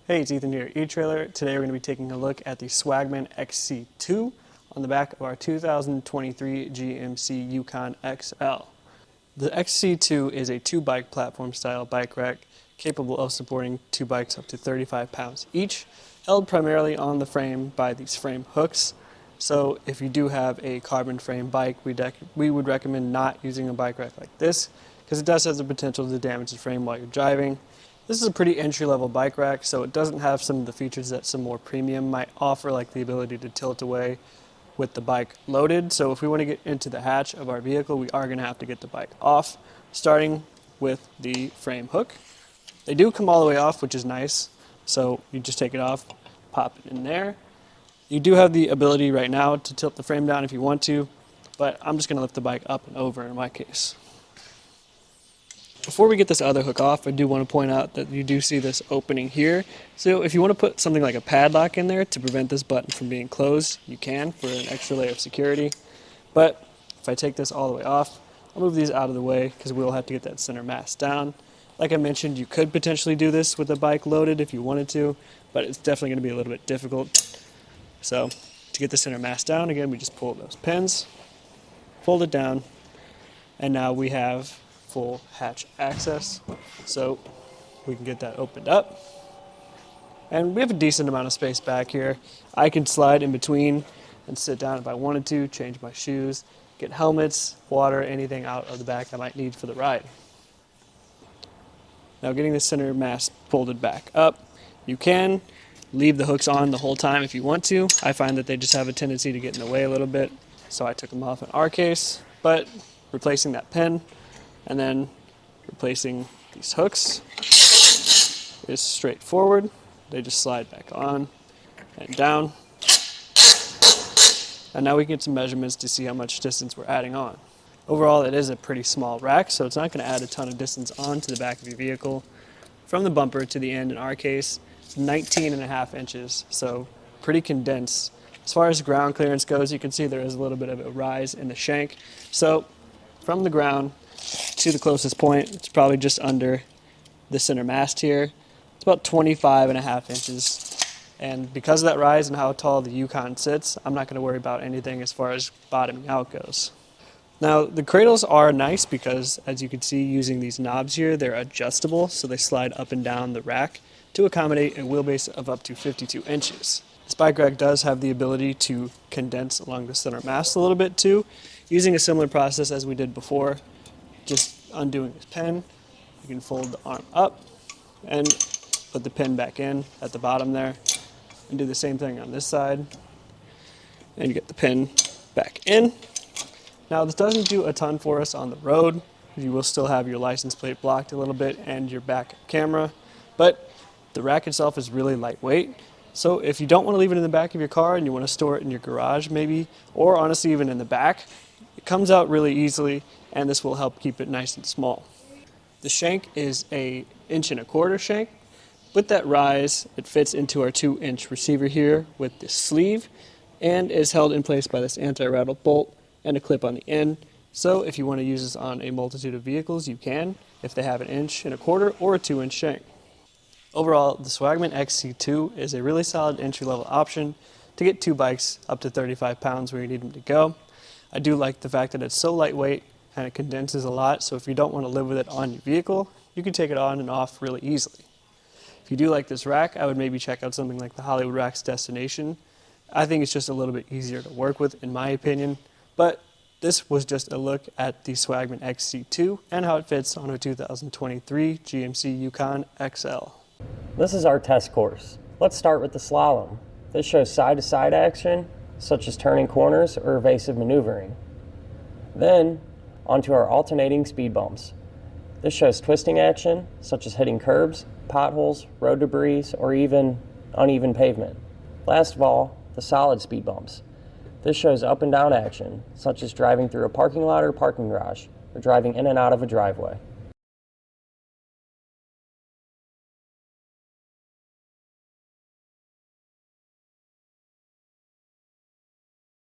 Hey, it's Ethan here, eTrailer. Today we're going to be taking a look at the Swagman XC2 on the back of our 2023 GMC Yukon XL. The XC2 is a two-bike platform style bike rack capable of supporting two bikes up to 35 pounds each, held primarily on the frame by these frame hooks. So if you do have a carbon frame bike, we would recommend not using a bike rack like this because it does have the potential to damage the frame while you're driving. This is a pretty entry-level bike rack, so it doesn't have some of the features that some more premium might offer, like the ability to tilt away with the bike loaded. So if we want to get into the hatch of our vehicle, we are going to have to get the bike off, starting with the frame hook. They do come all the way off, which is nice. So you just take it off, pop it in there. You do have the ability right now to tilt the frame down if you want to, but I'm just going to lift the bike up and over in my case. Before we get this other hook off, I do want to point out that you do see this opening here. So if you want to put something like a padlock in there to prevent this button from being closed, you can for an extra layer of security. But if I take this all the way off, I'll move these out of the way because we'll have to get that center mass down. Like I mentioned, you could potentially do this with the bike loaded if you wanted to, but it's definitely going to be a little bit difficult. So to get the center mass down, again, we just pull those pins, fold it down, and now we have full hatch access, so we can get that opened up. And we have a decent amount of space back here. I can slide in between and sit down if I wanted to, change my shoes, get helmets, water, anything out of the back I might need for the ride. Now getting the center mass folded back up, you can leave the hooks on the whole time if you want to. I find that they just have a tendency to get in the way a little bit, so I took them off in our case. But replacing that pin and then replacing these hooks is straightforward. They just slide back on and down. And now we can get some measurements to see how much distance we're adding on. Overall, it is a pretty small rack, so it's not going to add a ton of distance onto the back of your vehicle. From the bumper to the end, in our case, 19.5 inches, so pretty condensed. As far as ground clearance goes, you can see there is a little bit of a rise in the shank. So from the ground to the closest point, it's probably just under the center mast here. It's about 25.5 inches. And because of that rise and how tall the Yukon sits, I'm not going to worry about anything as far as bottoming out goes. Now, the cradles are nice because, as you can see, using these knobs here, they're adjustable, so they slide up and down the rack to accommodate a wheelbase of up to 52 inches. This bike rack does have the ability to condense along the center mast a little bit too, using a similar process as we did before. Just undoing this pin, you can fold the arm up and put the pin back in at the bottom there, and do the same thing on this side, and you get the pin back in. Now this doesn't do a ton for us on the road. You will still have your license plate blocked a little bit and your back camera, but the rack itself is really lightweight. So if you don't want to leave it in the back of your car and you want to store it in your garage maybe, or honestly even in the back, it comes out really easily, and this will help keep it nice and small. The shank is a 1.25 inch shank. With that rise, it fits into our 2-inch receiver here with this sleeve, and is held in place by this anti-rattle bolt and a clip on the end. So if you want to use this on a multitude of vehicles, you can, if they have an 1.25 inch or a 2-inch shank. Overall, the Swagman XC2 is a really solid entry-level option to get two bikes up to 35 pounds where you need them to go. I do like the fact that it's so lightweight and it condenses a lot, so if you don't want to live with it on your vehicle, you can take it on and off really easily. If you do like this rack, I would maybe check out something like the Hollywood Rack's Destination. I think it's just a little bit easier to work with in my opinion, but this was just a look at the Swagman XC2 and how it fits on a 2023 GMC Yukon XL. This is our test course. Let's start with the slalom. This shows side-to-side action, such as turning corners or evasive maneuvering. Then, onto our alternating speed bumps. This shows twisting action, such as hitting curbs, potholes, road debris, or even uneven pavement. Last of all, the solid speed bumps. This shows up and down action, such as driving through a parking lot or parking garage, or driving in and out of a driveway.